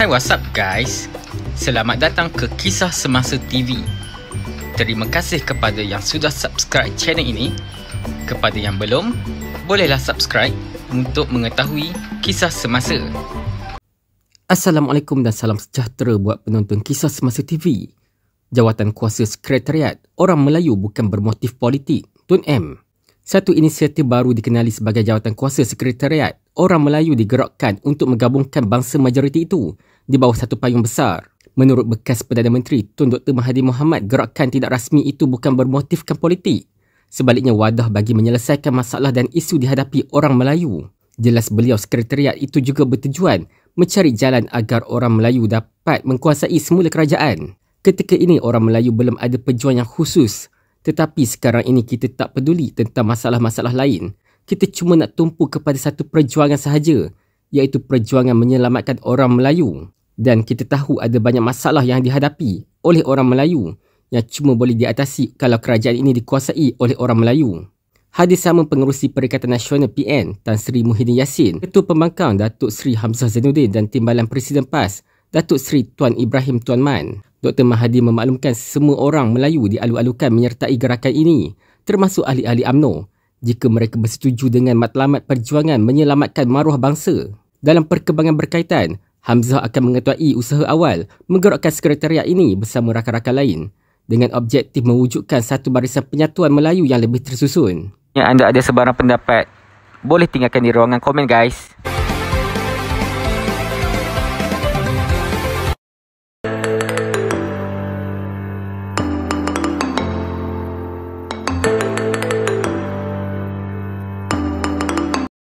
Hai, what's up guys? Selamat datang ke Kisah Semasa TV. Terima kasih kepada yang sudah subscribe channel ini. Kepada yang belum, bolehlah subscribe untuk mengetahui kisah semasa. Assalamualaikum dan salam sejahtera buat penonton Kisah Semasa TV. Jawatan Kuasa Sekretariat Orang Melayu Bukan Bermotif Politik, Tun M. Satu inisiatif baru dikenali sebagai Jawatan Kuasa Sekretariat Orang Melayu digerakkan untuk menggabungkan bangsa majoriti itu di bawah satu payung besar. Menurut bekas Perdana Menteri Tun Dr. Mahathir Mohamad, gerakan tidak rasmi itu bukan bermotifkan politik. Sebaliknya wadah bagi menyelesaikan masalah dan isu dihadapi orang Melayu. Jelas beliau sekretariat itu juga bertujuan mencari jalan agar orang Melayu dapat menguasai semula kerajaan. Ketika ini orang Melayu belum ada pejuang yang khusus. Tetapi sekarang ini kita tak peduli tentang masalah-masalah lain. Kita cuma nak tumpu kepada satu perjuangan sahaja, iaitu perjuangan menyelamatkan orang Melayu. Dan kita tahu ada banyak masalah yang dihadapi oleh orang Melayu yang cuma boleh diatasi kalau kerajaan ini dikuasai oleh orang Melayu. Hadir sama pengerusi Perikatan Nasional PN Tan Sri Muhyiddin Yassin, Ketua Pembangkang Datuk Sri Hamzah Zainuddin dan Timbalan Presiden PAS Datuk Sri Tuan Ibrahim Tuan Man. Dr. Mahathir memaklumkan semua orang Melayu dialu-alukan menyertai gerakan ini, termasuk ahli-ahli UMNO, jika mereka bersetuju dengan matlamat perjuangan menyelamatkan maruah bangsa. Dalam perkembangan berkaitan, Hamzah akan mengetuai usaha awal menggerakkan sekretariat ini bersama rakan-rakan lain dengan objektif mewujudkan satu barisan penyatuan Melayu yang lebih tersusun. Yang anda ada sebarang pendapat, boleh tinggalkan di ruangan komen guys.